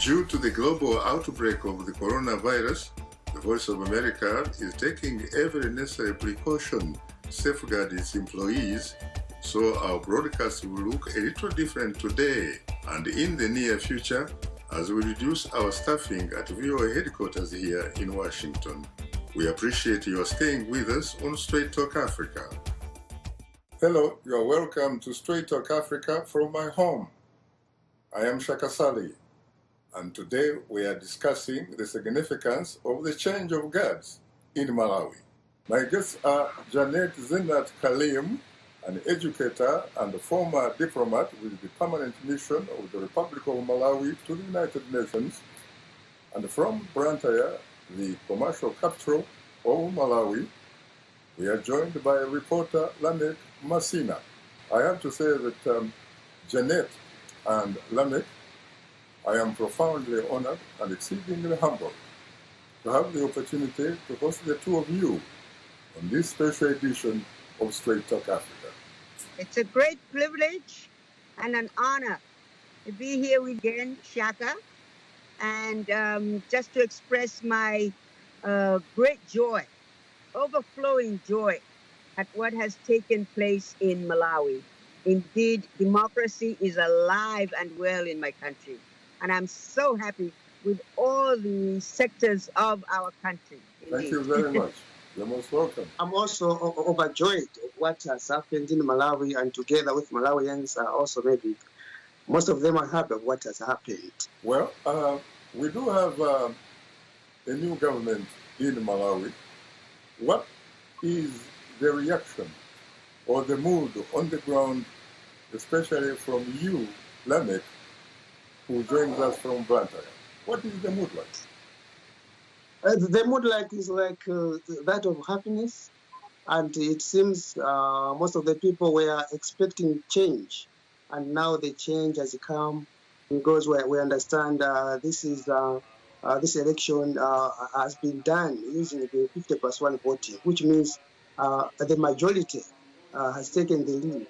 Due to the global outbreak of the coronavirus, the Voice of America is taking every necessary precaution to safeguard its employees, so our broadcast will look a little different today and in the near future as we reduce our staffing at VOA headquarters here in Washington. We appreciate your staying with us on Straight Talk Africa. Hello, you are welcome to Straight Talk Africa from my home. I am Shaka Ssali, and today we are discussing the significance of the change of guards in Malawi. My guests are Janet Zeenat Karim, an educator and a former diplomat with the permanent mission of the Republic of Malawi to the United Nations, and from Blantyre, the commercial capital of Malawi, we are joined by reporter Lameck Masina. I have to say that Janet and Lameck, I am profoundly honored and exceedingly humbled to have the opportunity to host the two of you on this special edition of Straight Talk Africa. It's a great privilege and an honor to be here with again, Shaka, and just to express my great joy, overflowing joy at what has taken place in Malawi. Indeed, democracy is alive and well in my country, and I'm so happy with all the sectors of our country. Indeed. Thank you very much. You're most welcome. I'm also overjoyed of what has happened in Malawi, and together with Malawians, also maybe most of them are happy of what has happened. Well, we do have a new government in Malawi. What is the reaction or the mood on the ground, especially from you, Lameck, who joins us from Blantyre? What is the mood like? The mood is like that of happiness, and it seems most of the people were expecting change, and now the change has come because we understand this election has been done using the 50+1 voting, which means the majority has taken the lead.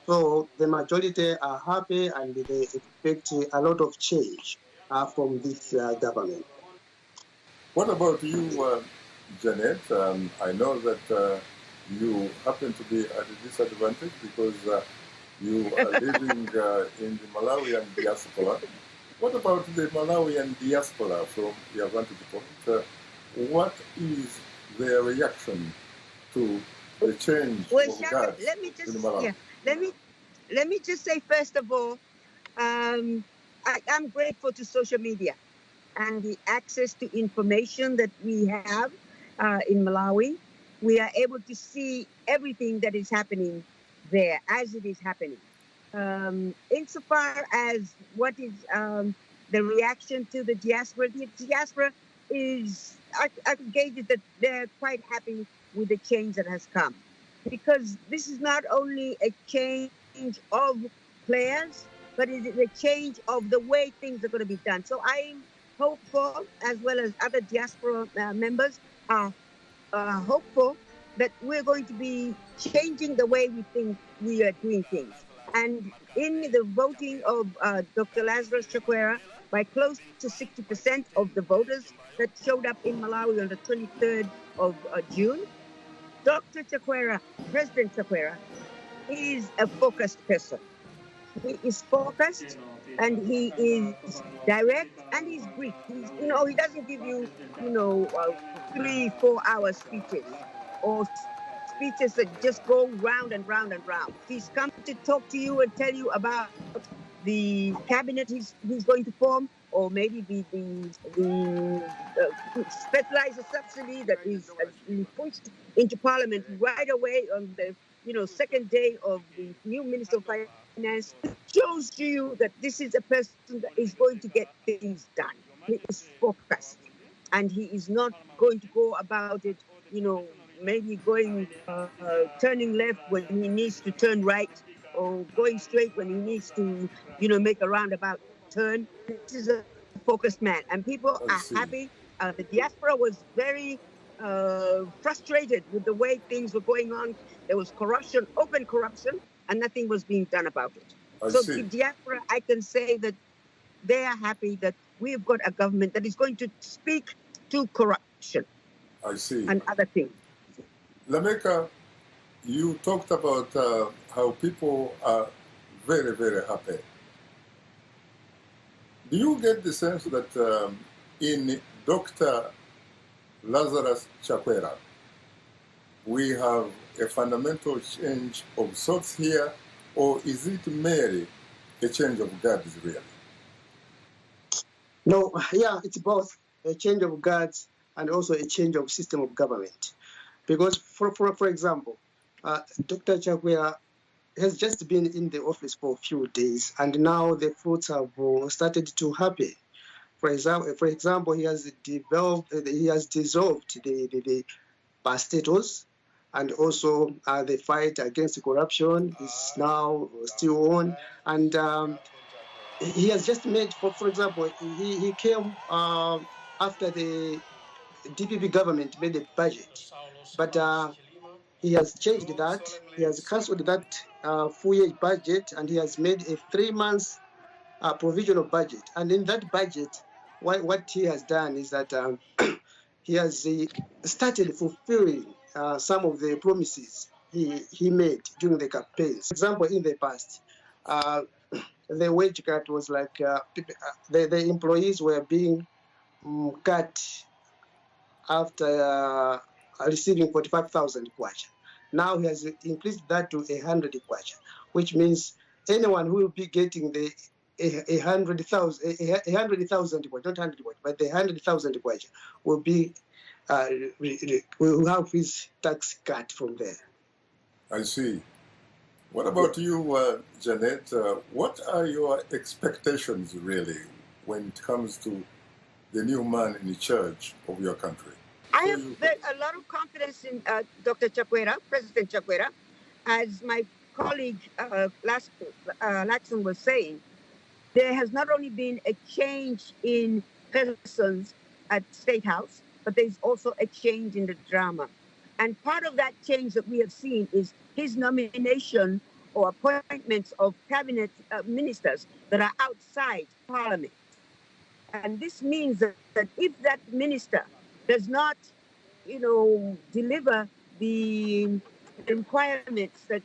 So the majority are happy and they expect a lot of change from this government. What about you, Janet? I know that you happen to be at a disadvantage because you are living in the Malawian diaspora. What about the Malawian diaspora from your vantage point? What is their reaction to the change of guards in Malawi? Let me just say, first of all, I'm grateful to social media and the access to information that we have in Malawi. We are able to see everything that is happening there as it is happening. Insofar as what is the reaction to the diaspora is, I can gauge it that they're quite happy with the change that has come. Because this is not only a change of players, but it is a change of the way things are going to be done. So I'm hopeful, as well as other diaspora members are hopeful, that we're going to be changing the way we think we are doing things. And in the voting of Dr. Lazarus Chakwera, by close to 60% of the voters that showed up in Malawi on the 23rd of June, Dr. Chakwera, President Chakwera, is a focused person. He is focused and he is direct and he's Greek. He doesn't give you, 3-4 hour speeches or speeches that just go round and round and round. He's come to talk to you and tell you about the cabinet he's going to form, or maybe the fertilizer subsidy that is pushed into Parliament right away on the second day of the new Minister of Finance. It shows to you that this is a person that is going to get things done. He is focused, and he is not going to go about it, maybe going turning left when he needs to turn right, or going straight when he needs to, make a roundabout turn. This is a focused man, and people are happy. The diaspora was very frustrated with the way things were going on. There was corruption, open corruption, and nothing was being done about it. So the diaspora, I can say that they are happy that we've got a government that is going to speak to corruption I see. and other things. Lameck, you talked about how people are very, very happy. Do you get the sense that in Dr. Lazarus Chakwera, we have a fundamental change of sorts here, or is it merely a change of guards, really? No, yeah, it's both a change of guards and also a change of system of government. Because, for example, Dr. Chakwera has just been in the office for a few days, and now the fruits have started to happen. For example, he has dissolved the parastatals, and also the fight against corruption is now still on. And he has just made, for example, he came after the DPP government made a budget, but he has changed that. He has cancelled that full-year budget, and he has made a 3-month provisional budget. And in that budget, what he has done is that he has started fulfilling some of the promises he made during the campaigns. For example, in the past, the wage cut was like the employees were being cut after receiving 45,000 kwacha. Now he has increased that to 100 kwacha, which means anyone who will be getting the 100,000 kwacha, not 100 kwacha, but the 100,000 kwacha will be will have his tax cut from there. I see. What about you, Janet? What are your expectations, really, when it comes to the new man in charge of your country? I have a lot of confidence in Dr. Chakwera, President Chakwera. As my colleague Laxon was saying, there has not only been a change in persons at State House, but there's also a change in the drama. And part of that change that we have seen is his nomination or appointments of cabinet ministers that are outside Parliament. And this means that if that minister does not, deliver the requirements that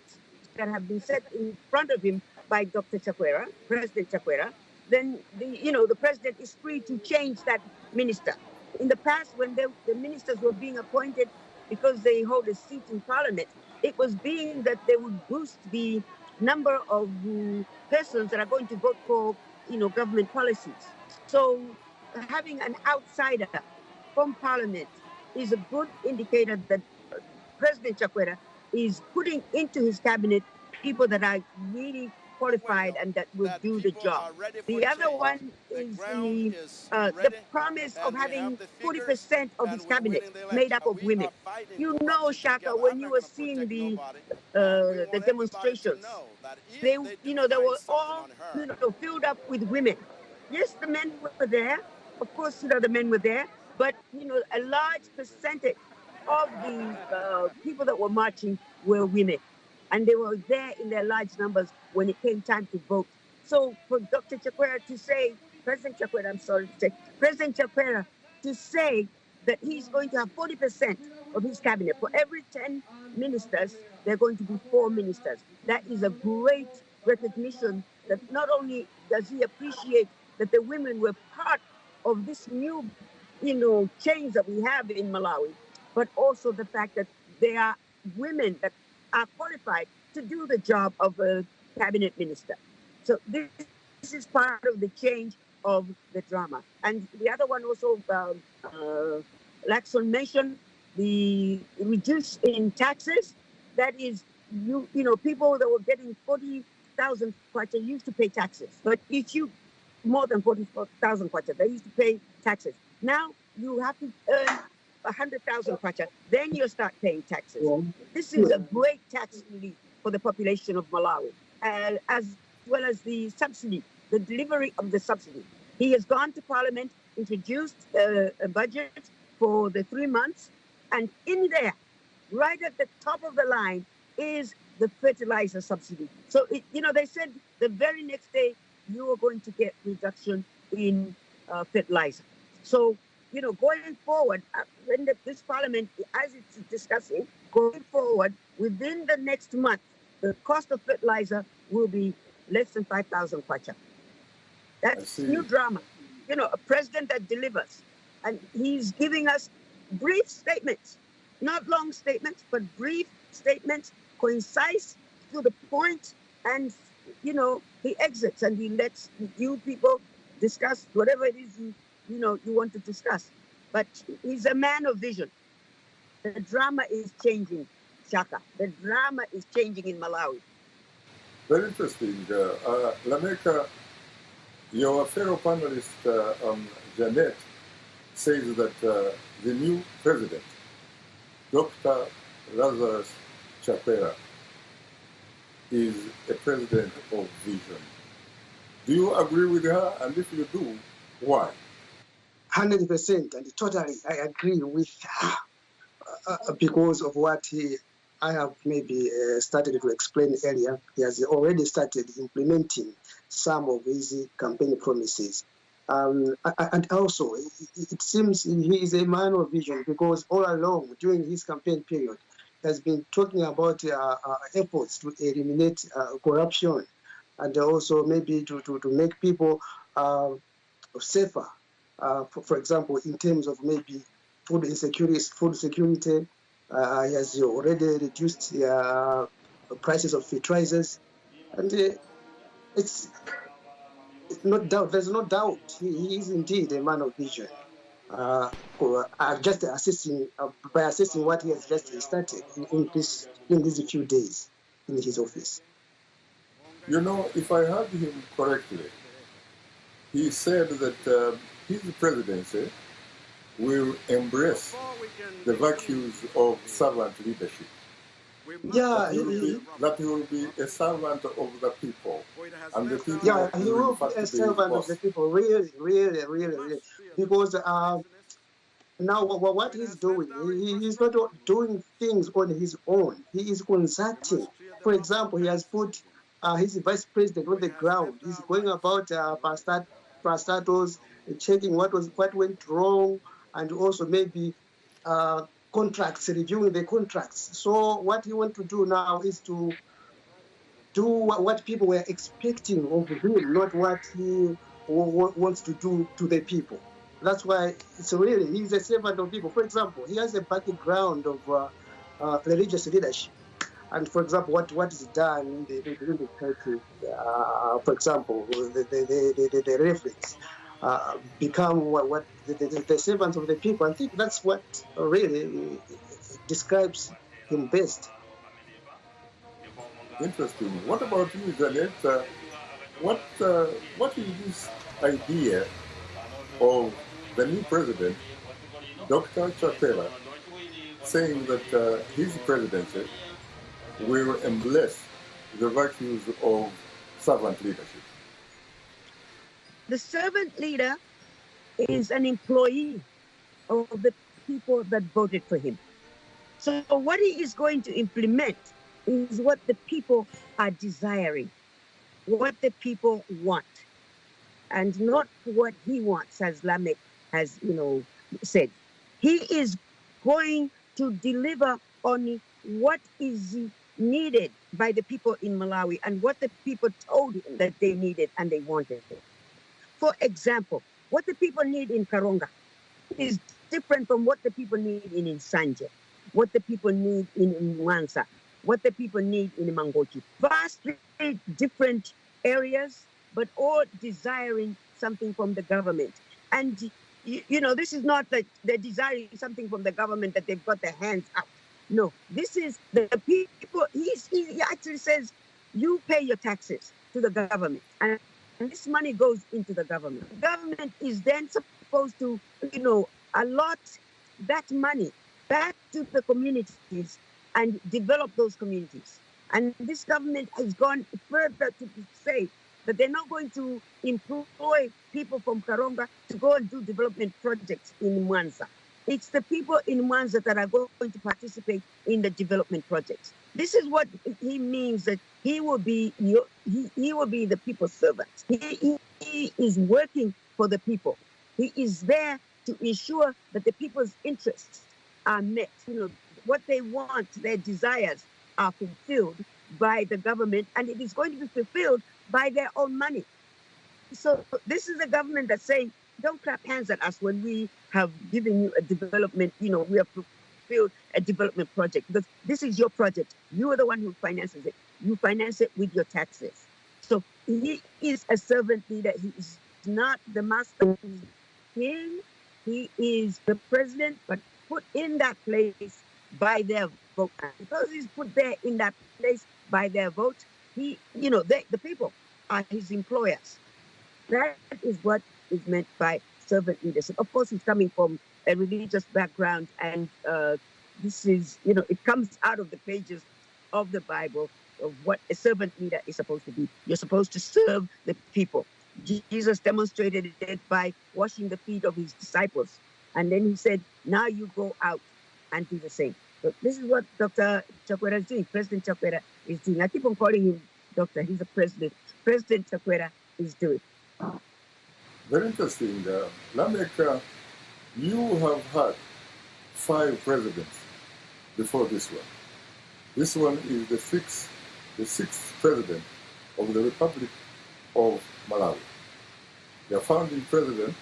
have been set in front of him by Dr. Chakwera, President Chakwera, then the president is free to change that minister. In the past, when the ministers were being appointed because they hold a seat in Parliament, it was being that they would boost the number of persons that are going to vote for, government policies. So having an outsider from Parliament is a good indicator that President Chakwera is putting into his cabinet people that are really qualified and that will do the job. The other one is the promise of having 40% of his cabinet made up of women. You know, Shaka, when you were seeing the demonstrations, they were all filled up with women. Yes, the men were there. Of course, the men were there, but a large percentage of the people that were marching were women. And they were there in their large numbers when it came time to vote. So for Dr. Chakwera to say, President Chakwera to say that he's going to have 40% of his cabinet. For every 10 ministers, there are going to be 4 ministers. That is a great recognition that not only does he appreciate that the women were part of this new, change that we have in Malawi, but also the fact that there are women that are qualified to do the job of a cabinet minister. So this is part of the change of the drama. And the other one also, Laxon mentioned, the reduce in taxes. That is, people that were getting 40,000 kwacha used to pay taxes. But if you more than 40,000 kwacha, they used to pay taxes. Now you have to earn 100,000 kwacha, then you start paying taxes. Yeah. This is a great tax relief for the population of Malawi, as well as the subsidy, the delivery of the subsidy. He has gone to Parliament, introduced a budget for the 3 months, and in there, right at the top of the line, is the fertilizer subsidy. So, they said the very next day, you are going to get reduction in fertilizer. So, going forward, when this parliament, as it's discussing, going forward, within the next month, the cost of fertilizer will be less than 5,000 kwacha. That's new drama. A president that delivers. And he's giving us brief statements, not long statements, but brief statements, concise, to the point, and, he exits and he lets you people discuss whatever it is you want to discuss. But he's a man of vision. The drama is changing, Shaka. The drama is changing in Malawi. Very interesting. Lameck, your fellow panelist, Janet, says that the new president, Dr. Lazarus Chakwera, is a president of vision. Do you agree with her? And if you do, why? 100% and totally I agree with her because of what I have maybe started to explain earlier. He has already started implementing some of his campaign promises. And also, it seems he is a man of vision because all along during his campaign period, he has been talking about efforts to eliminate corruption and also maybe to make people safer. For example, in terms of maybe food security, he has already reduced the prices of fertilizers, and it's not doubt. There's no doubt he is indeed a man of vision. Just assessing by assessing what he has just started in these few days in his office. If I heard him correctly, he said that his presidency will embrace the virtues of servant leadership. Yeah, that he will be a servant of the people, and the people. Yeah, he will be a servant of the people. Really, because now what he's doing, he's not doing things on his own. He is consulting. For example, he has put his vice president on the ground. He's going about parastatals, checking what went wrong, and also maybe contracts, reviewing the contracts. So what he wants to do now is to do what people were expecting of him, not what he wants to do to the people. That's why it's really, he's a servant of people. For example, he has a background of religious leadership. And for example, what is done in the churches, for example, the reference become what the servants of the people. I think that's what really describes him best. Interesting. What about you, Janet? What is this idea of the new president, Dr. Chakwera, saying that his presidency will embrace the virtues of servant leadership? The servant leader is an employee of the people that voted for him. So what he is going to implement is what the people are desiring, what the people want, and not what he wants, as Lameck has, said. He is going to deliver on what is needed by the people in Malawi and what the people told him that they needed and they wanted. For example, what the people need in Karonga is different from what the people need in Nsanje, what the people need in Mwanza, what the people need in Mangochi. Vastly different areas, but all desiring something from the government. And, this is not that they're desiring something from the government that they've got their hands up. No, this is the people. He actually says, you pay your taxes to the government. And this money goes into the government. The government is then supposed to, allot that money back to the communities and develop those communities. And this government has gone further to say that they're not going to employ people from Karonga to go and do development projects in Mwanza. It's the people in Mwanza that are going to participate in the development projects. This is what he means, that he will be he will be the people's servant. He is working for the people. He is there to ensure that the people's interests are met. What they want, their desires are fulfilled by the government, and it is going to be fulfilled by their own money. So this is a government that's saying, don't clap hands at us when we have given you a development, we have fulfilled a development project, because this is your project. You are the one who finances it. You finance it with your taxes. So he is a servant leader. He is not the master king. He is the president, but put in that place by their vote. And because he's put there in that place by their vote, the people are his employers. That is what is meant by servant leadership. Of course, he's coming from a religious background, and this is, it comes out of the pages of the Bible of what a servant leader is supposed to be. You're supposed to serve the people. Jesus demonstrated it by washing the feet of his disciples. And then he said, now you go out and do the same. So this is what Dr. Chakwera is doing. President Chakwera is doing. I keep on calling him doctor. He's a president. President Chakwera is doing. Very interesting. Lameck, you have had 5 presidents before this one. This one is the sixth president of the Republic of Malawi. Their founding president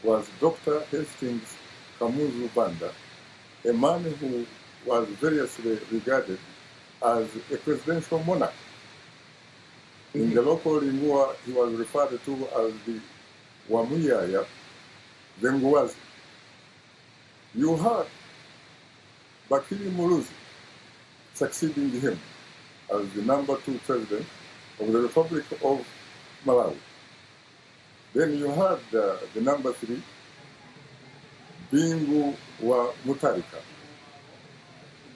was Dr. Hastings Kamuzu Banda, a man who was variously regarded as a presidential monarch. In the local lingua, he was referred to as the Wamuyaya Venguwazi. You had Bakiri Muluzi succeeding him as the number 2 president of the Republic of Malawi. Then you had the number 3, Bingu wa Mutharika.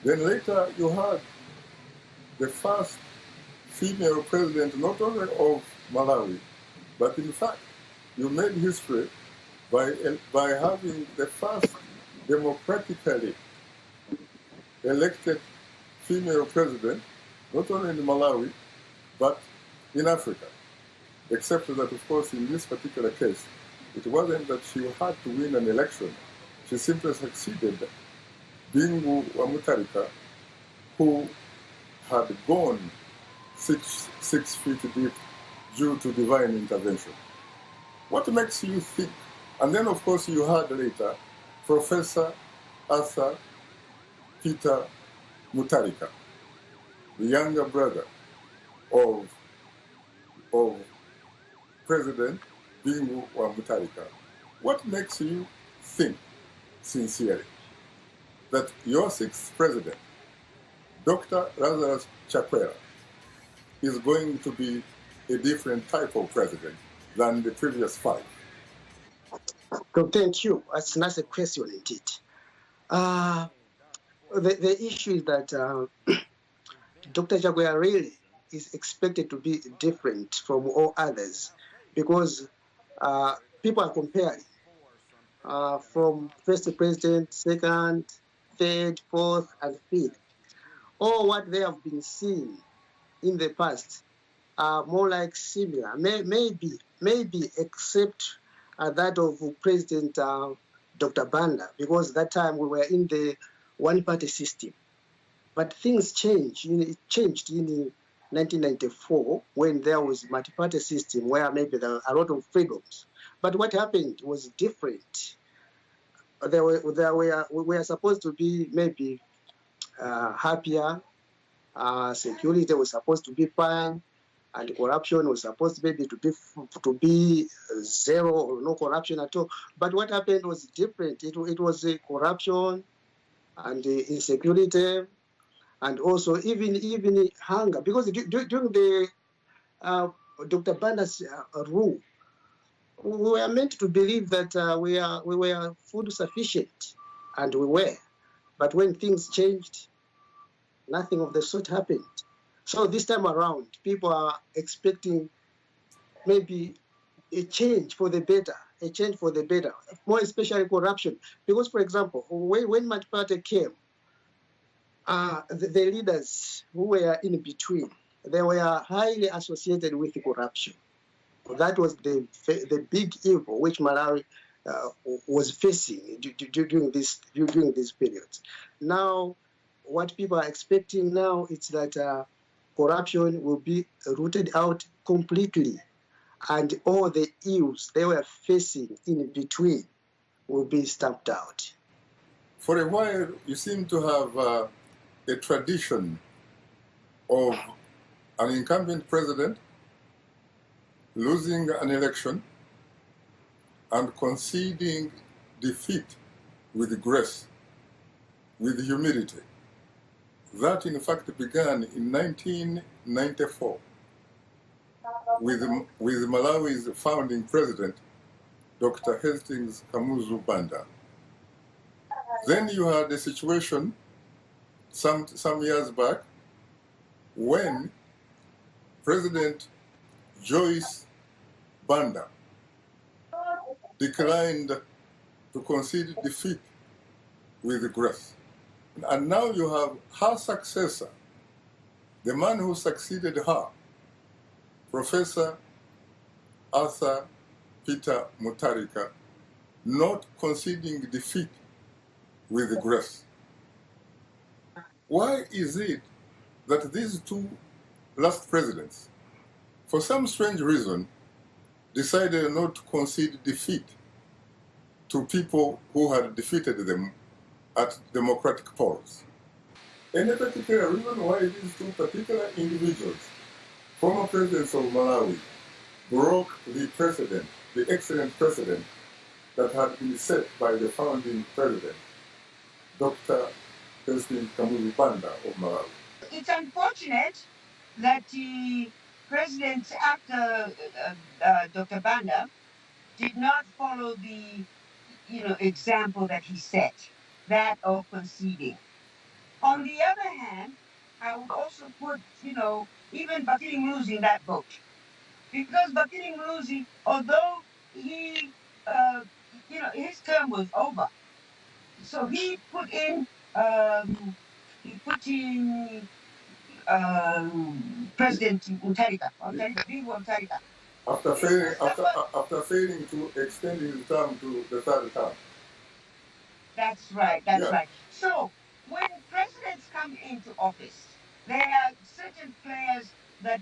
Then later you had the first female president not only of Malawi, but in fact you made history by having the first democratically elected female president, not only in Malawi, but in Africa. Except that, of course, in this particular case, it wasn't that she had to win an election. She simply succeeded Bingu wa Mutharika, who had gone 6 feet deep due to divine intervention. What makes you think? And then, of course, you had later Professor Arthur Peter Mutharika, the younger brother of President Bingu wa Mutharika. What makes you think, sincerely, that your 6th president, Dr. Lazarus Chakwera, is going to be a different type of president than the previous 5? So thank you. That's a nice question indeed. The issue is that Dr. Chakwera really is expected to be different from all others, because people are comparing from first president, second, third, fourth, and fifth. All what they have been seeing in the past are more like similar, maybe except that of President Dr. Banda, because that time we were in the one-party system. But things changed. It changed in 1994 when there was multi-party system where maybe there were a lot of freedoms. But what happened was different. We were supposed to be maybe happier. Security was supposed to be fine, and corruption was supposed to be zero or no corruption at all. But what happened was different. It was corruption and insecurity, and also even hunger. Because during the Dr. Banda's rule, we were meant to believe that we were food sufficient, and we were. But when things changed, nothing of the sort happened. So this time around, people are expecting maybe a change for the better, more especially corruption. Because, for example, when multi-party came, the leaders who were in between, they were highly associated with corruption. That was the big evil which Malawi was facing during this period. Now, what people are expecting now is that corruption will be rooted out completely, and all the ills they were facing in between will be stamped out. For a while, you seem to have a tradition of an incumbent president losing an election and conceding defeat with grace, with humility. That, in fact, began in 1994 with Malawi's founding president, Dr. Hastings Kamuzu Banda. Then you had a situation some years back when President Joyce Banda declined to concede defeat with grace. And now you have her successor, the man who succeeded her, Professor Arthur Peter Mutharika, not conceding defeat with grace. Why is it that these two last presidents, for some strange reason, decided not to concede defeat to people who had defeated them at democratic polls? Any particular reason why these two particular individuals, former presidents of Malawi, broke the precedent, the excellent precedent that had been set by the founding president, Dr. Hastings Kamuzu Banda of Malawi? It's unfortunate that the president after Dr. Banda did not follow the example that he set, that of conceding. On the other hand, I would also put even Bakiri Muluzi in that boat, because Bakiri Muluzi, although he his term was over, so he put in President Mutharika, after failing to extend his term to the third term. That's right. That's right. So when presidents come into office, there are certain players that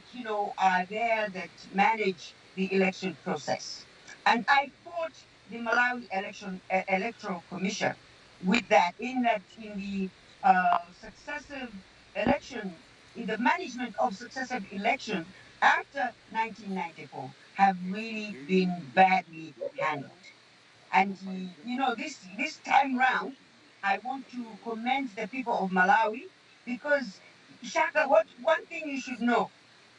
are there that manage the election process, and I fought the Malawi Electoral Commission with that. In the successive election, in the management of successive election after 1994, have really been badly handled. And this time round, I want to commend the people of Malawi, because Shaka, one thing you should know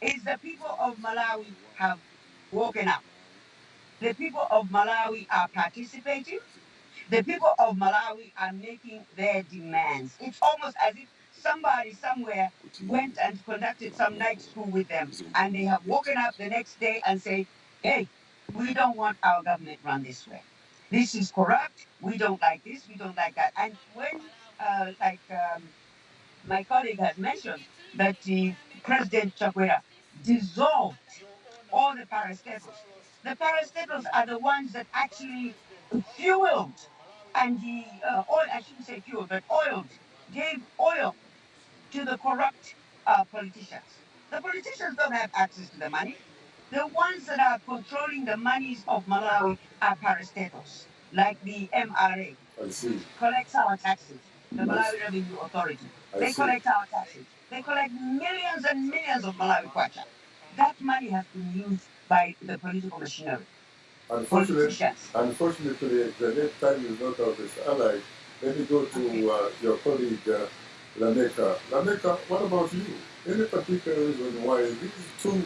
is the people of Malawi have woken up. The people of Malawi are participating. The people of Malawi are making their demands. It's almost as if somebody somewhere went and conducted some night school with them, and they have woken up the next day and say, hey, we don't want our government run this way. This is corrupt. We don't like this. We don't like that. And when, my colleague has mentioned, that the President Chakwera dissolved all the parastatals are the ones that actually fueled, and the oil, I shouldn't say fueled, but oiled, gave oil to the corrupt politicians. The politicians don't have access to the money. The ones that are controlling the monies of Malawi are parastatals, like the MRA. I see. Collects our taxes, the Malawi Revenue Authority. They collect our taxes. They collect millions and millions of Malawi kwacha. That money has been used by the political machinery. Unfortunately, Janet, time is not of this ally. Let me go to your colleague, Lameck. Lameck, what about you? Any particular reason why these two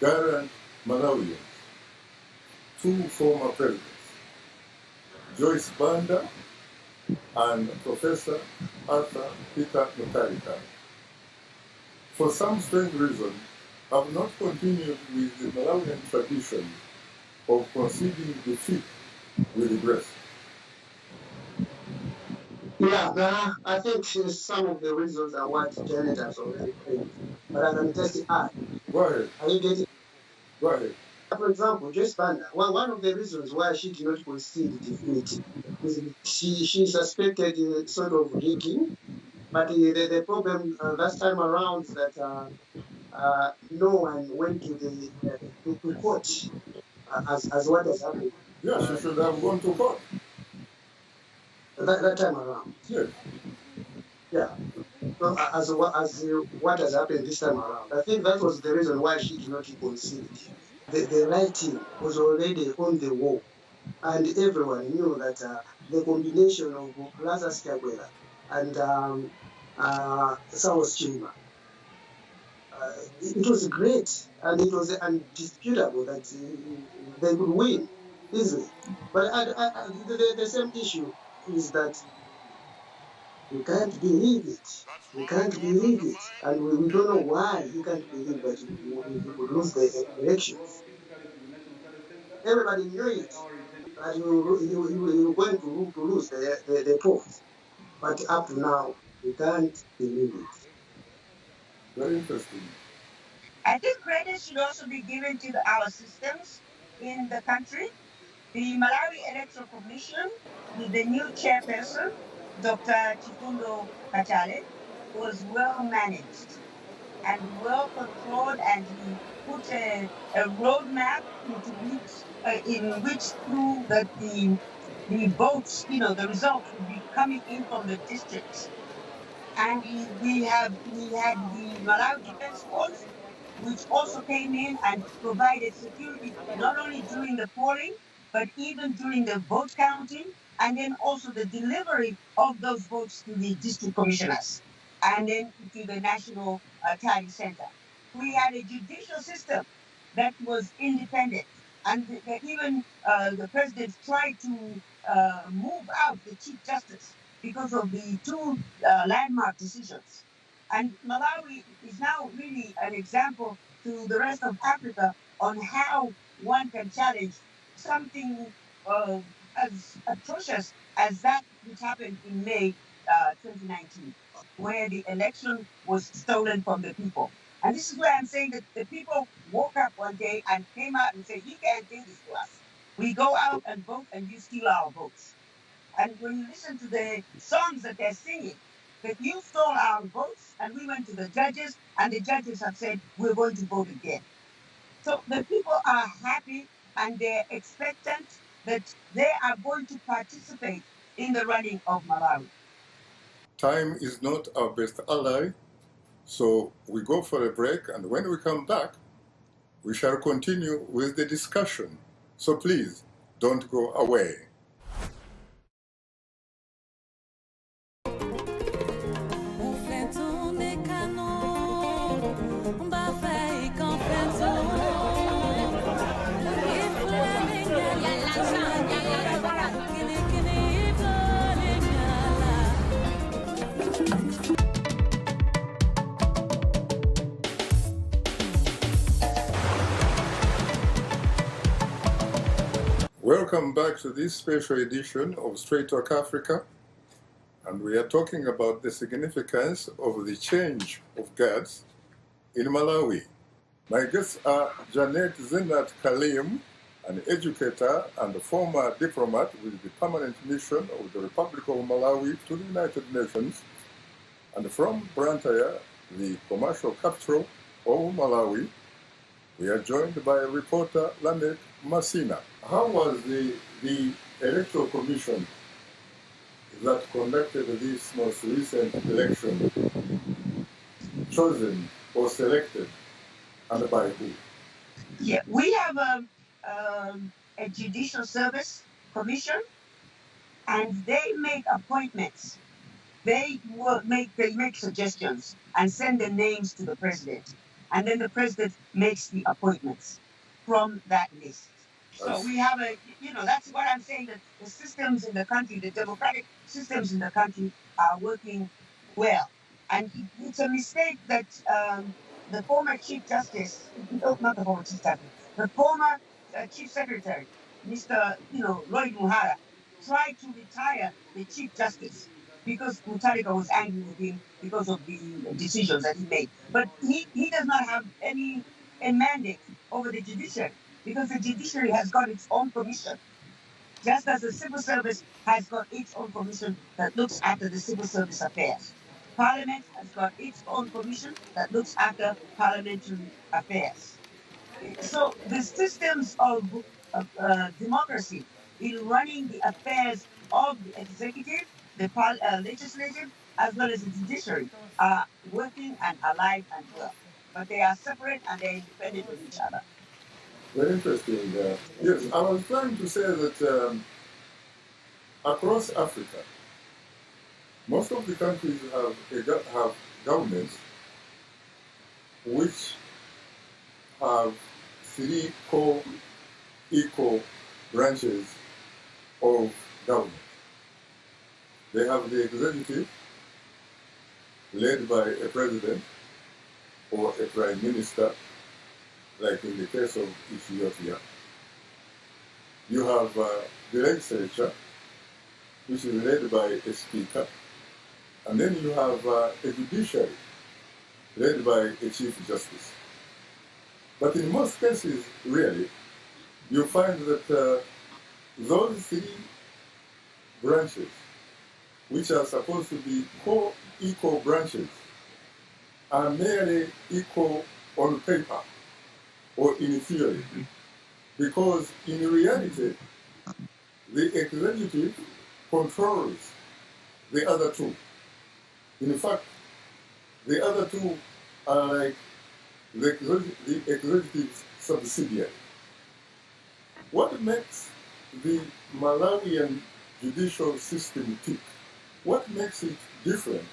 Garant Malawians, two former presidents, Joyce Banda and Professor Arthur Peter Mutharika, for some strange reason, have not continued with the Malawian tradition of conceding defeat with grace? Yeah, I think some of the reasons are what Janet has already claimed. But I can just add. Go ahead. Are you getting? Go ahead. For example, Joyce Banda, well, one of the reasons why she did not concede defeat is she suspected sort of rigging, but the problem last time around is that no one went to the to court as what has happened. Yes, she should have gone to court. That time around. Yes. Yeah. So as what has happened this time around, I think that was the reason why she did not concede. The writing was already on the wall, and everyone knew that the combination of Lazarus Chakwera and Saul's Chima, it was great, and it was undisputable that they would win easily. But the same issue is that you can't believe it. You can't believe it. And we don't know why you can't believe that you could lose the elections. Everybody knew it, that you were going to lose the polls. But up to now, you can't believe it. Very interesting. I think credit should also be given to our systems in the country. The Malawi Electoral Commission, with the new chairperson, Dr. Chifundo Kachale, was well managed and well controlled, and he put a roadmap into which, in which through that the votes, the results would be coming in from the districts. And we had the Malawi Defense Force, which also came in and provided security not only during the polling, but even during the vote counting, and then also the delivery of those votes to the district commissioners, and then to the National Tally Center. We had a judicial system that was independent, and that even the president tried to move out the Chief Justice because of the two landmark decisions. And Malawi is now really an example to the rest of Africa on how one can challenge something as atrocious as that which happened in May 2019, where the election was stolen from the people. And this is where I'm saying that the people woke up one day and came out and said, you can't do this to us. We go out and vote and you steal our votes. And when you listen to the songs that they're singing, that you stole our votes, and we went to the judges, and the judges have said, we're going to vote again. So the people are happy and they're expectant that they are going to participate in the running of Malawi. Time is not our best ally, so we go for a break, and when we come back, we shall continue with the discussion. So please, don't go away. Welcome back to this special edition of Straight Talk Africa, and we are talking about the significance of the change of guards in Malawi. My guests are Janet Zeenat Karim, an educator and a former diplomat with the permanent mission of the Republic of Malawi to the United Nations, and from Blantyre, the commercial capital of Malawi, we are joined by reporter Lameck Masina. How was the Electoral Commission that conducted this most recent election chosen or selected, and by who? Yeah, we have a judicial service commission, and they make appointments. They make suggestions and send the names to the president, and then the president makes the appointments from that list. So we have that's what I'm saying, that the systems in the country, the democratic systems in the country are working well. And it's a mistake that the former Chief Justice, not the former Chief Justice, the former Chief Secretary, Mr. Lloyd Muhara, tried to retire the Chief Justice because Mutarika was angry with him because of the decisions that he made. But he does not have a mandate over the judiciary. because the judiciary has got its own commission, just as the civil service has got its own commission that looks after the civil service affairs. Parliament has got its own commission that looks after parliamentary affairs. So the systems of democracy in running the affairs of the executive, the legislative, as well as the judiciary are working and alive and well. But they are separate and they're independent of each other. Very interesting. Yes, I was trying to say that across Africa, most of the countries have governments which have three core equal branches of government. They have the executive, led by a president or a prime minister, like in the case of Ethiopia. You have the legislature, which is led by a speaker. And then you have a judiciary, led by a chief justice. But in most cases, really, you find that those three branches, which are supposed to be co-equal branches, are merely equal on paper or in theory. Because in reality, the executive controls the other two. In fact, the other two are like the executive subsidiary. What makes the Malawian judicial system tick? What makes it different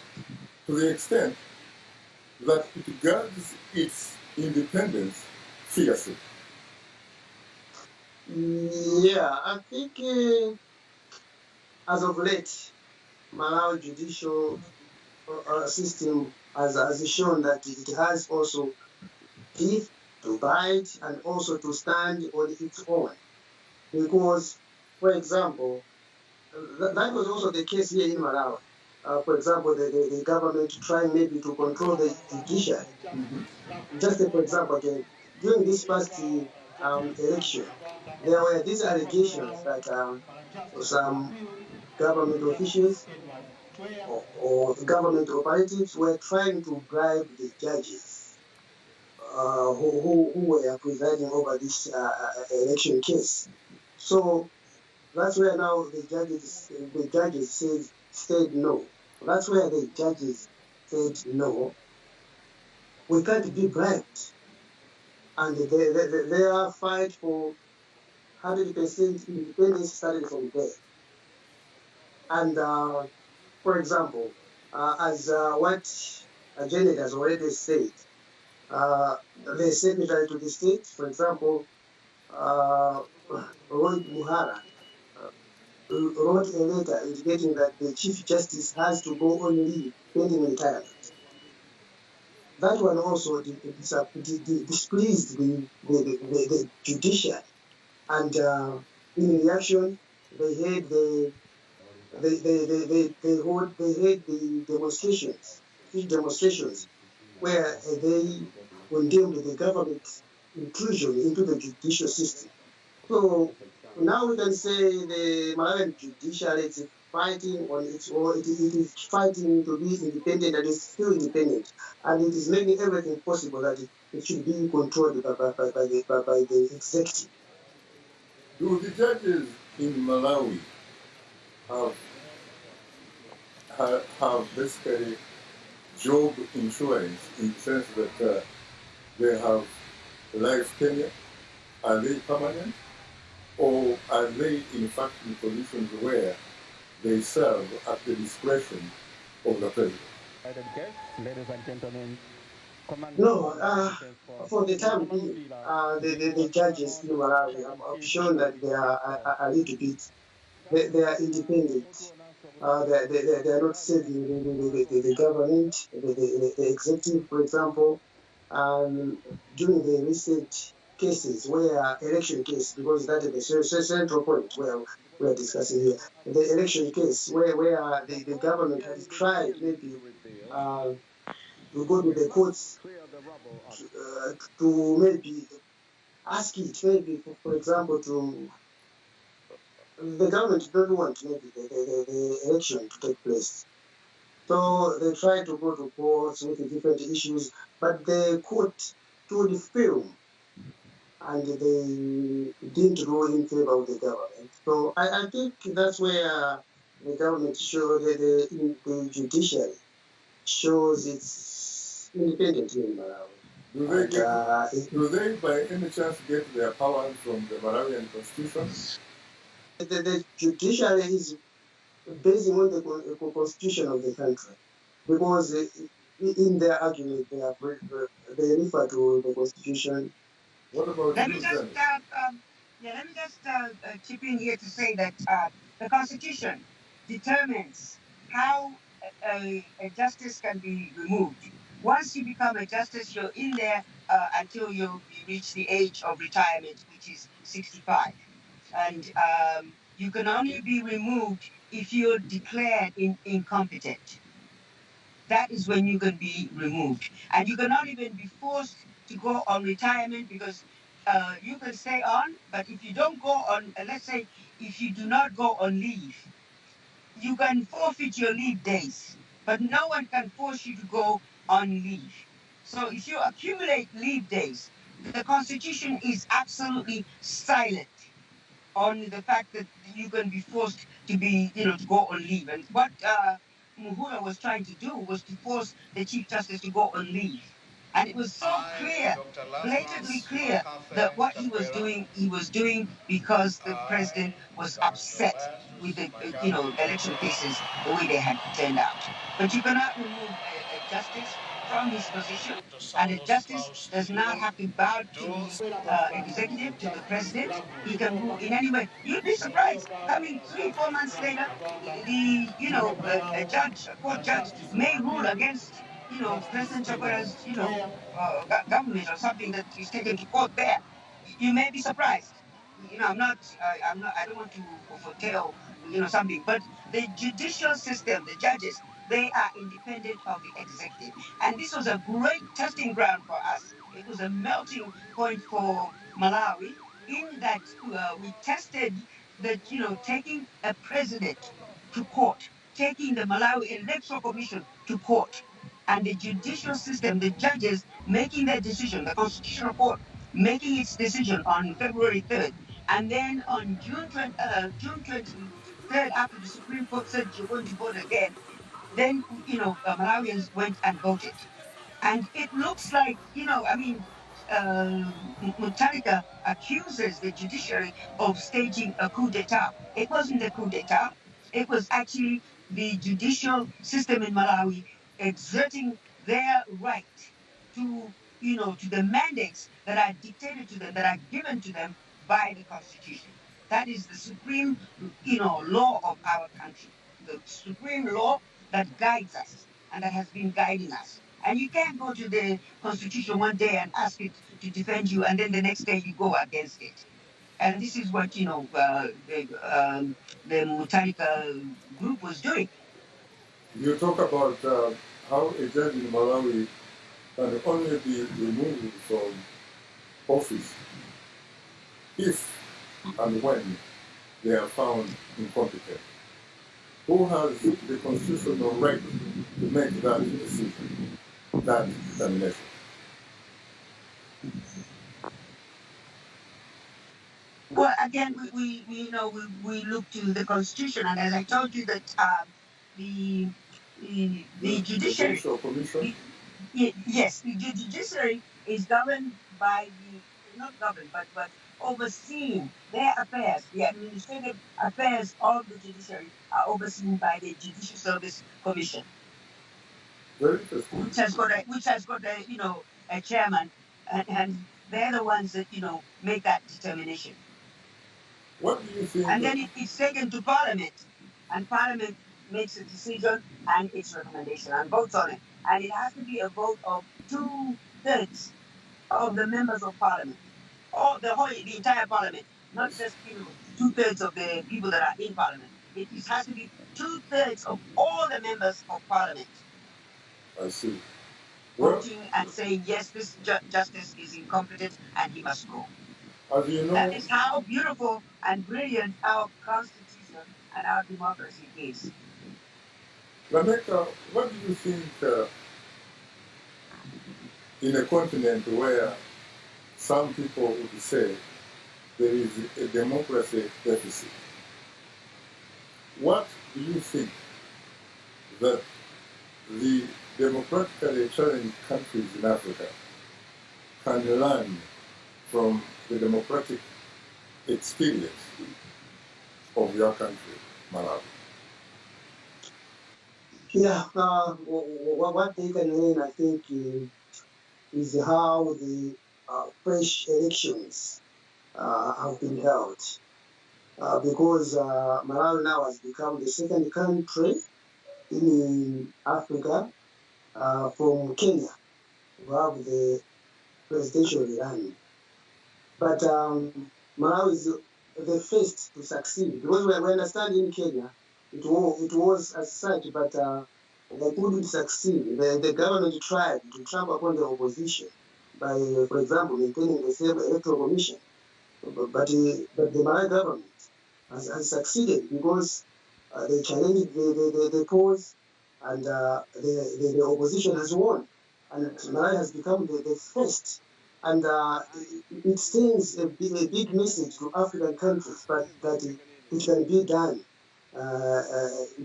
to the extent that it guards its independence fiercely? Yeah, I think as of late, Malawi judicial system has shown that it has also teeth to bite and also to stand on its own. Because, for example, that was also the case here in Malawi. For example, the government trying maybe to control the judiciary. Just for example, again, during this past election, there were these allegations that some government officials or government operatives were trying to bribe the judges who were presiding over this election case. So that's where now the judges said no. That's where the judges said no. We can't be bribed, and their fight for 100% independence started from there. And for example, as what Janet has already said, the secretary to the state, for example, Roy Muhara, wrote a letter indicating that the Chief Justice has to go on leave pending retirement. That one also displeased the judiciary, and in reaction, they had the demonstrations where they condemned the government's intrusion into the judicial system. So now we can say the Malawian judiciary is fighting on its own. It is fighting to be independent, and it's still independent, and it is making everything possible that it should be controlled by the executive. Do the judges in Malawi have basically job insurance in the sense that they have life tenure? Are they permanent? Or are they in fact in positions where they serve at the discretion of the president? Ladies and gentlemen, No, for the time being, the judges in Malawi have shown that they are a little bit, they are independent. They are not serving the government, the executive, for example. During the recent cases where election case, because that is the central point where we are discussing here, the election case where the government has tried maybe to go to the courts to maybe ask it maybe, for example, to the government don't want maybe the election to take place. So they try to go to courts with different issues, but the court should film and they didn't go in favor of the government. So I think that's where the government the judiciary shows its independence in Malawi. Do they by any chance get their power from the Malawian constitution? The judiciary is based on the constitution of the country, because in their argument they refer to the constitution. What about Let you, me just Janet? let me just chip in here to say that the Constitution determines how a justice can be removed. Once you become a justice, you're in there until you reach the age of retirement, which is 65. And you can only be removed if you're declared incompetent. That is when you can be removed. And you cannot even be forced to go on retirement, because you can stay on, but if you don't go on, let's say if you do not go on leave, you can forfeit your leave days, but no one can force you to go on leave. So if you accumulate leave days, the Constitution is absolutely silent on the fact that you can be forced to be, to go on leave. And what Muhula was trying to do was to force the Chief Justice to go on leave. And it was so clear, blatantly clear, that what he was doing because the president was upset with the, election cases, the way they had turned out. But you cannot remove a justice from his position, and a justice does not have to bow to the executive, to the president. He can rule in any way. You'd be surprised. I mean, 3-4 months later, a court judge may rule against, President Chakwera's, government, or something that is taken to court there. You may be surprised. I don't want to foretell, something, but the judicial system, the judges, they are independent of the executive. And this was a great testing ground for us. It was a melting point for Malawi, in that we tested that, taking a president to court, taking the Malawi Electoral Commission to court, and the judicial system, the judges making their decision, the Constitutional Court making its decision on February 3rd. And then on June 23rd, after the Supreme Court said you're going to vote again, then, Malawians went and voted. And it looks like, Mutarika accuses the judiciary of staging a coup d'etat. It wasn't a coup d'etat. It was actually the judicial system in Malawi exerting their right to, to the mandates that are dictated to them, that are given to them by the Constitution. That is the supreme, law of our country, the supreme law that guides us and that has been guiding us. And you can't go to the Constitution one day and ask it to defend you, and then the next day you go against it. And this is what, the Mutarika group was doing. You talk about how a judge in Malawi can only be removed from office if and when they are found incompetent. Who has the constitutional right to make that decision, that determination? Well, again, we look to the Constitution, and as I told you that the judiciary, yes, the judiciary is governed by not governed, but overseen their affairs. The administrative affairs of the judiciary are overseen by the Judicial Service Commission, which has got a chairman, and they're the ones that make that determination. What do you think? And then it's taken to Parliament, and Parliament makes a decision and its recommendation and votes on it. And it has to be a vote of 2/3 of the members of Parliament, or the entire Parliament, not just 2/3 of the people that are in Parliament. It has to be 2/3 of all the members of Parliament. I see. Voting and saying yes, this justice is incompetent and he must go. As you know, that is how beautiful and brilliant our constitution and our democracy is. Lameck, what do you think in a continent where some people would say there is a democracy deficit? What do you think that the democratically challenged countries in Africa can learn from the democratic experience of your country, Malawi? Yeah, what they can learn, I think, is how the fresh elections have been held. Because Malawi now has become the second country in Africa from Kenya to have the presidential run. But Malawi is the first to succeed, because we understand in Kenya it was as such, but they couldn't succeed. The government tried to trample upon the opposition by, for example, maintaining the same electoral commission. But the Malawi government has succeeded because they challenged the polls, and the opposition has won. And Malawi has become the first. And it sends a big message to African countries, but that it can be done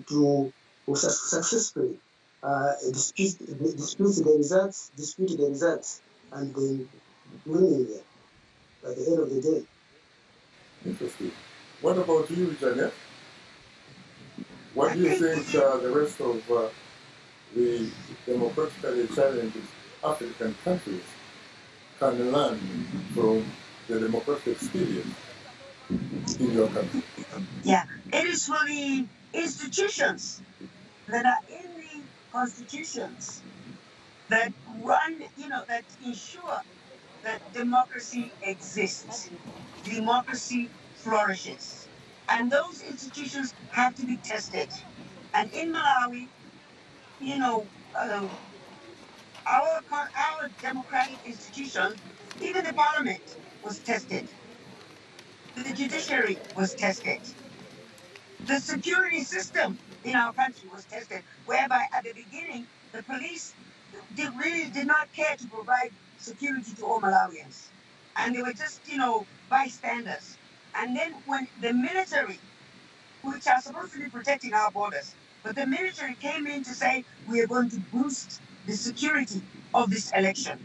to successfully dispute the results, and then winning them at the end of the day. Interesting. What about you, Janet? What do you think the rest of the democratically challenged African countries can learn from the democratic experience in your country? Yeah, it is for the institutions that are in the constitutions that run, that ensure that democracy exists, democracy flourishes. And those institutions have to be tested. And in Malawi, our democratic institutions, even the parliament was tested, the judiciary was tested, the security system in our country was tested, whereby at the beginning the police really did not care to provide security to all Malawians, and they were just bystanders. And then when the military, which are supposed to be protecting our borders, but the military came in to say we are going to boost the security of this election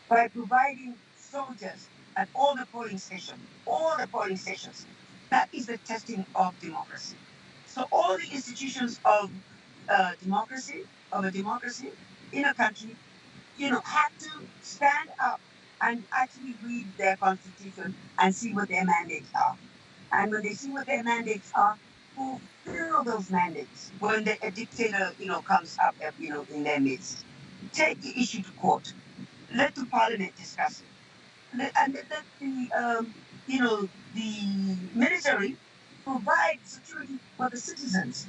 by providing soldiers at all the polling stations. That is the testing of democracy. So all the institutions of democracy in a country, have to stand up and actually read their constitution and see what their mandates are. And when they see what their mandates are, fulfill those mandates. When a dictator, comes up, in their midst, take the issue to court. Let the parliament discuss it. And let the military provide security for the citizens.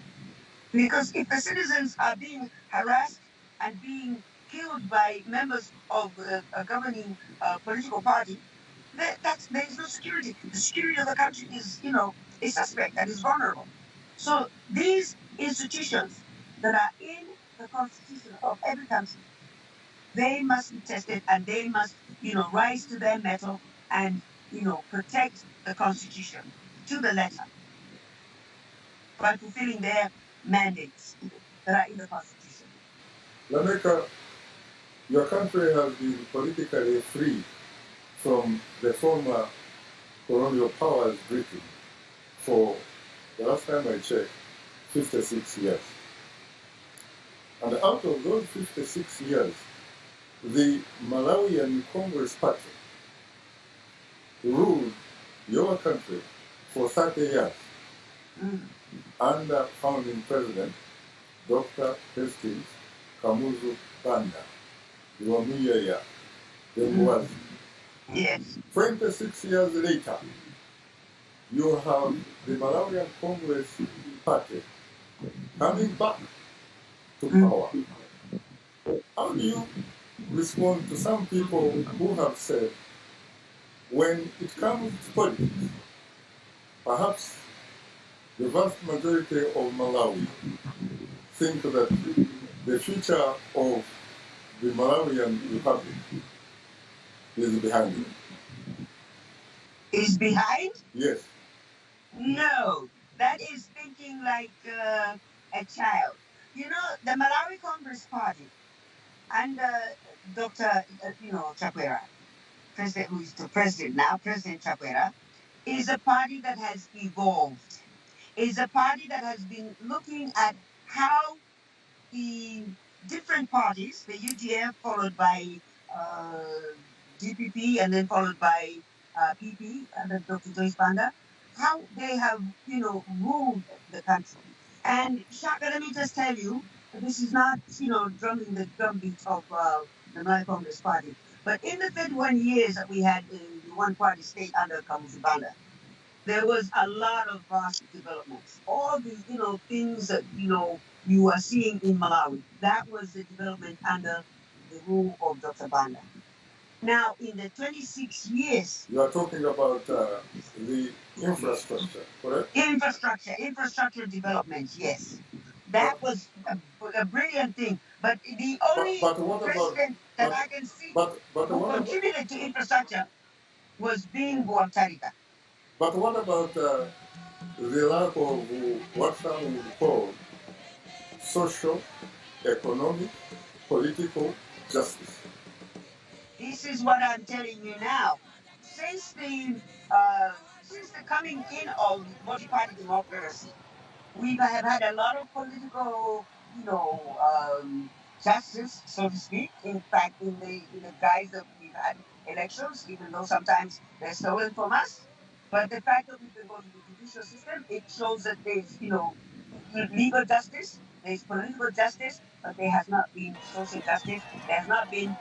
Because if the citizens are being harassed and being killed by members of a governing political party, there is no security. The security of the country is, a suspect and is vulnerable. So these institutions that are in the constitution of every country, they must be tested, and they must, rise to their mettle and, protect the constitution to the letter by fulfilling their mandates that are in the constitution. Lameck, your country has been politically free from the former colonial powers Britain for, the last time I checked, 56 years. And out of those 56 years, the Malawian Congress Party ruled your country for 30 years under founding president Dr. Hastings Kamuzu Banda. Yes. 26 years later, you have the Malawian Congress Party coming back to power. How do you respond to some people who have said When it comes to politics, perhaps the vast majority of Malawi think that the future of the Malawian Republic is behind them. Is behind? Yes. No, that is thinking like a child. You know, the Malawi Congress Party under Dr. Chakwera, president who is the president now, President Chakwera, is a party that has evolved. Is a party that has been looking at how the different parties, the UDF followed by uh, DPP and then followed by PP under Dr. Joyce Banda, how they have, ruled the country. And Shaka, let me just tell you, this is not, drumming the drumbeat of the Malawi Congress Party, but in the 31 years that we had the one party state under Kamuzu Banda, there was a lot of vast developments. All the, things that, you are seeing in Malawi, that was the development under the rule of Dr. Banda. Now, in the 26 years... You are talking about the infrastructure, correct? Infrastructure development, yes. That was a brilliant thing. But the only president that I can see who contributed to infrastructure was being Buamtarika. But what about the lack of what some would call social, economic, political justice? This is what I'm telling you now. Since the coming in of multi-party democracy, we have had a lot of political, justice, so to speak. In fact, in the guise that we've had elections, even though sometimes they're stolen from us. But the fact that we can go to the judicial system, it shows that there's, legal justice, there's political justice, but there has not been social justice. There has not been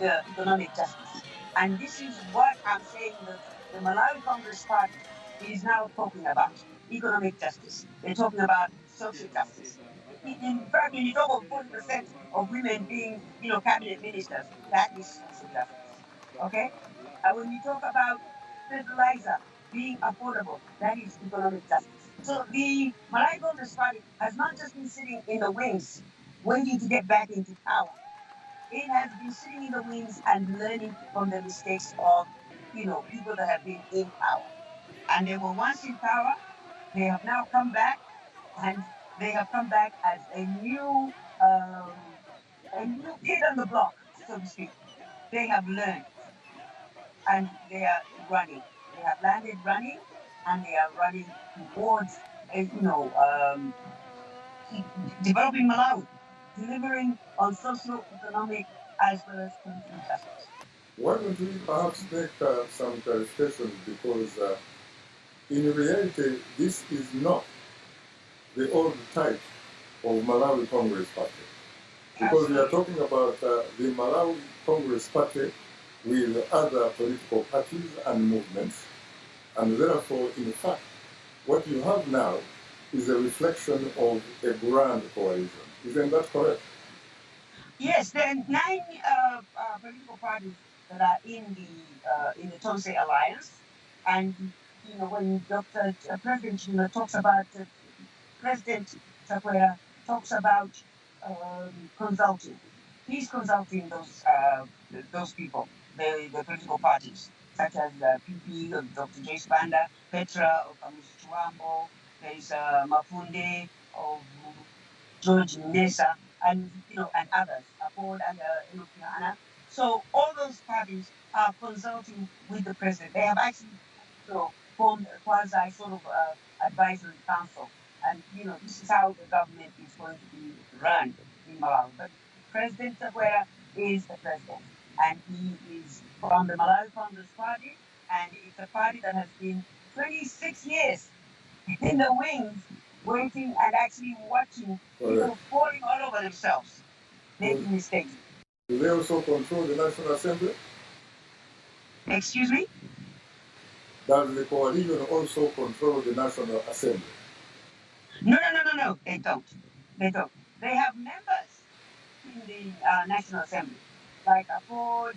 economic justice. And this is what I'm saying that the Malawi Congress Party is now talking about. Economic justice. They're talking about social justice. In fact, when you talk of 40% of women being, cabinet ministers, that is social justice. Okay? And when you talk about fertilizer being affordable, that is economic justice. So the Malawi Congress Party has not just been sitting in the wings, waiting to get back into power. It has been sitting in the wings and learning from the mistakes of, people that have been in power. And they were once in power. They have now come back, and they have come back as a new kid on the block, so to speak. They have learned, and they are running. They have landed running, and they are running towards, developing Malawi, delivering on social, economic, as well as political justice. Why don't we perhaps make some clarifications, because in reality, this is not the old type of Malawi Congress Party. Because we are talking about the Malawi Congress Party with other political parties and movements. And therefore, in fact, what you have now is a reflection of a grand coalition. Isn't that correct? Yes, there are 9 political parties that are in the Tonse Alliance. And, when President talks about President Chakwera talks about consulting. He's consulting those people, the political parties, such as PP of Dr. Joyce Banda, Petra of Kamuzu Chiwambo, there's Mafunde of George Nesa, and and others, Ford and Enoch. So all those parties are consulting with the president. They have actually formed a quasi sort of advisory council. And this is how the government is going to be run in Malawi. But President Chakwera is the president, and he is from the Malawi Congress Party, and it's a party that has been 26 years in the wings, waiting and actually watching people falling all over themselves, making mistakes. Do they also control the National Assembly? Excuse me? Does the coalition also control the National Assembly? No. They don't. They have members in the National Assembly, like Ford,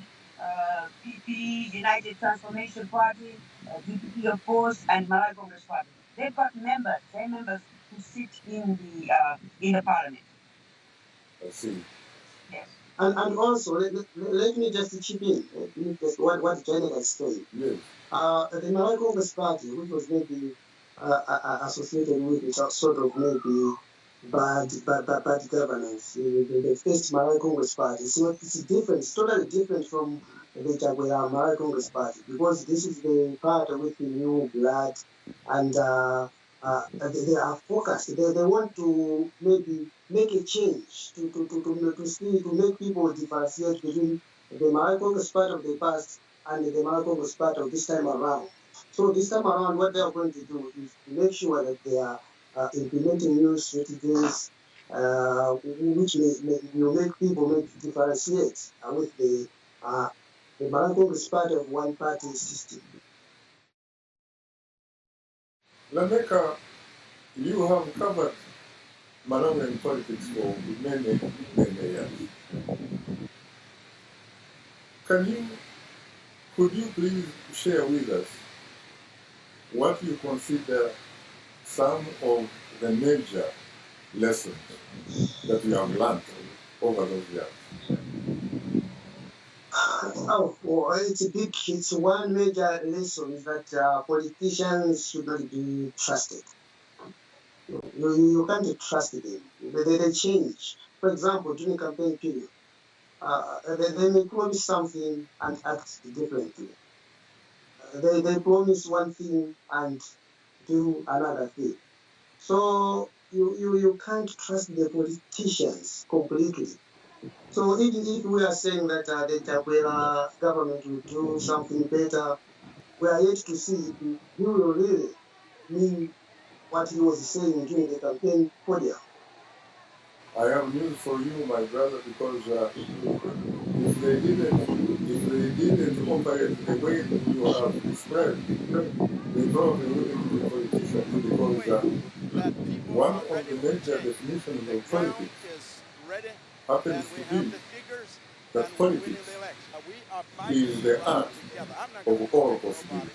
PP, United Transformation Party, DPP of course, and Malawi Congress Party. They've got members, their members who sit in the parliament. I see. Yes. And also, let me just chip in just what Janet has said. Yes. The Malawi Congress Party, which was maybe associated with sort of maybe bad governance, the first Malawi Congress Party. So it's different, it's totally different from the Jaguar Malawi Congress Party, because this is the party with the new blood, and they are focused. They want to maybe make a change to make people differentiate between the Malawi Congress Party of the past and the Malawi Congress Party of this time around. So this time around, what they are going to do is to make sure that they are implementing new strategies, which will make people differentiate with the Malawi Congress Party of one party system. Lameck, you have covered Malawian politics for many years. Could you please share with us what you consider some of the major lessons that you have learned over those years? Oh, well, it's one major lesson is that politicians should not be trusted. You can't trust them. They change. For example, during campaign period, they may promise something and act differently. They promise one thing and do another thing. So you can't trust the politicians completely. So even if we are saying that the Jaguar government will do something better, we are yet to see if he will really mean what he was saying during the campaign podium. I have news for you, my brother, because if they didn't operate the way you have described, they probably wouldn't be politicians, because one of the major definitions of politics happens to be that politics is the art of all possibilities.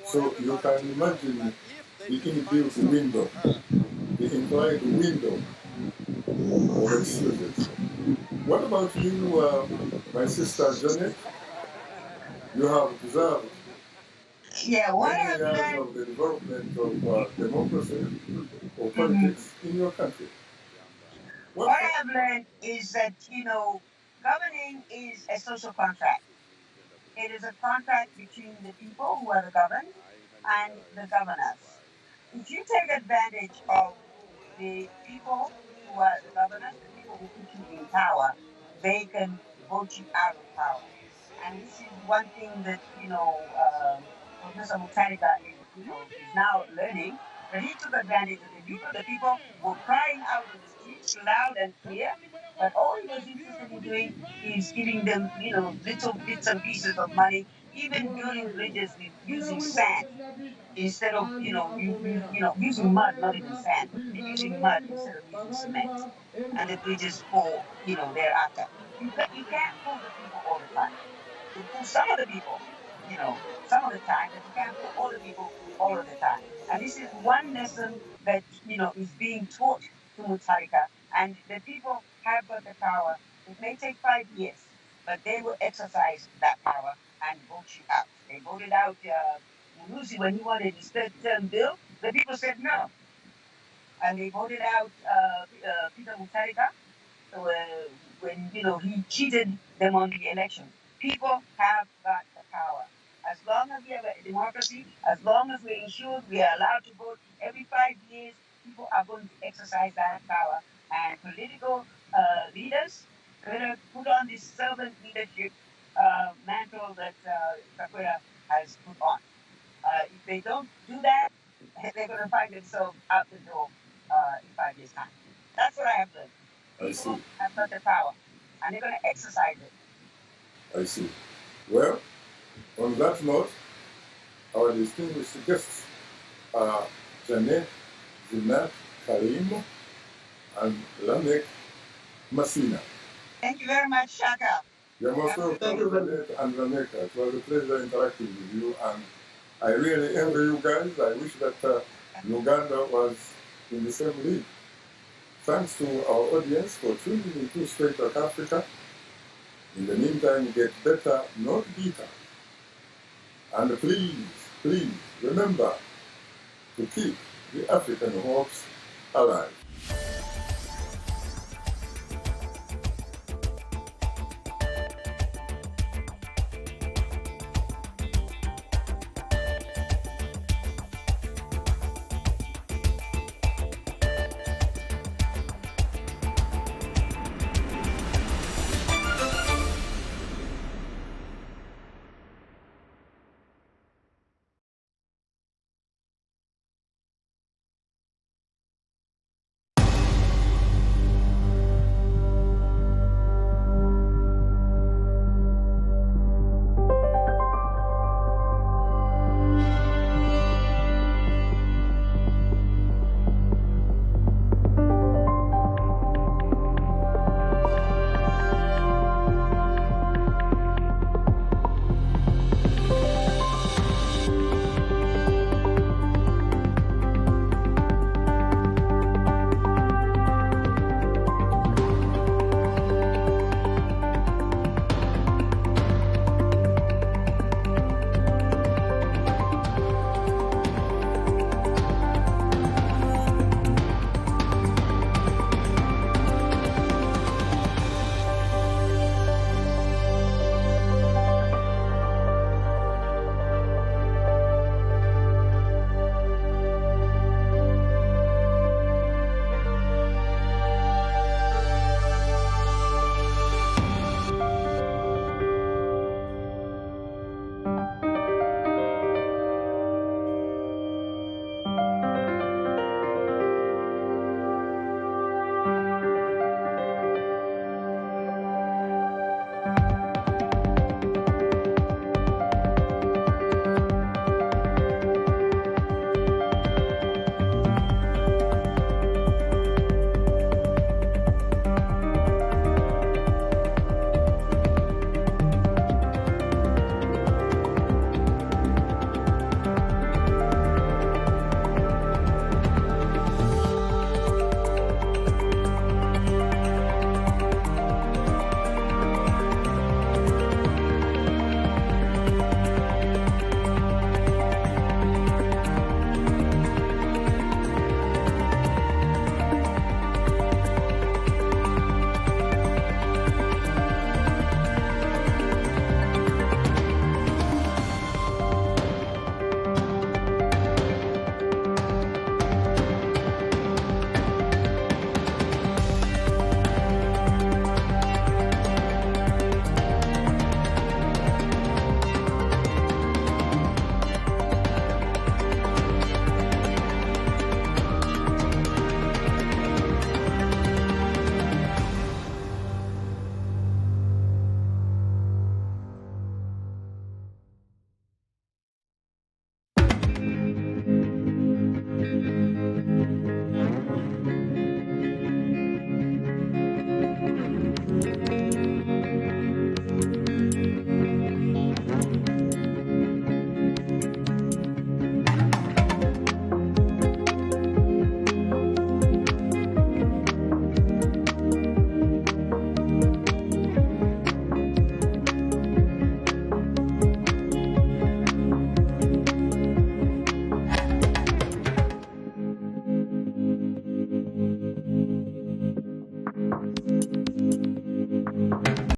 So you can imagine the inbuilt window, the implied window of excuses. What about you, my sister Janet? You have observed many years of the development of democracy or politics in your country. What I have learned is that, governing is a social contract. It is a contract between the people who are the governed and the governors. If you take advantage of the people who are the governors, the people who put you in power, they can vote you out of power. And this is one thing that, Professor Mutarika is now learning, that he took advantage of the people. The people were crying out on the streets loud and clear, but all he was interested in doing is giving them, little bits and pieces of money, even building bridges with using sand instead of, using mud, not even sand, using mud instead of using cement. And the bridges fall, thereafter. You can't fool the people all the time. You fool some of the people, some of the time, but you can't fool all the people all of the time. And this is one lesson that, is being taught to Mutarika. And the people have got the power. It may take 5 years, but they will exercise that power and vote you out. They voted out Munuzi when he wanted his third term bill. The people said no. And they voted out Peter Mutarika when he cheated them on the election. People have got the power. As long as we have a democracy, as long as we're ensured we are allowed to vote every 5 years, people are going to exercise that power. And political leaders better put on this servant leadership mantle that Chakwera has put on. If they don't do that, they're going to find themselves out the door in 5 years' time. That's what I have learned. People have got the power, and they're going to exercise it. I see. Well, on that note, our distinguished guests are Janet Zeenat Karim and Lameck Masina. Thank you very much, Shaka. You're most welcome, Thank you very much. Janet and Lameck. It was a pleasure interacting with you, and I really envy you guys. I wish that Uganda was in the same league. Thanks to our audience for tuning into Straight Talk Africa. In the meantime, get better, not bitter. And please remember to keep the African hopes alive.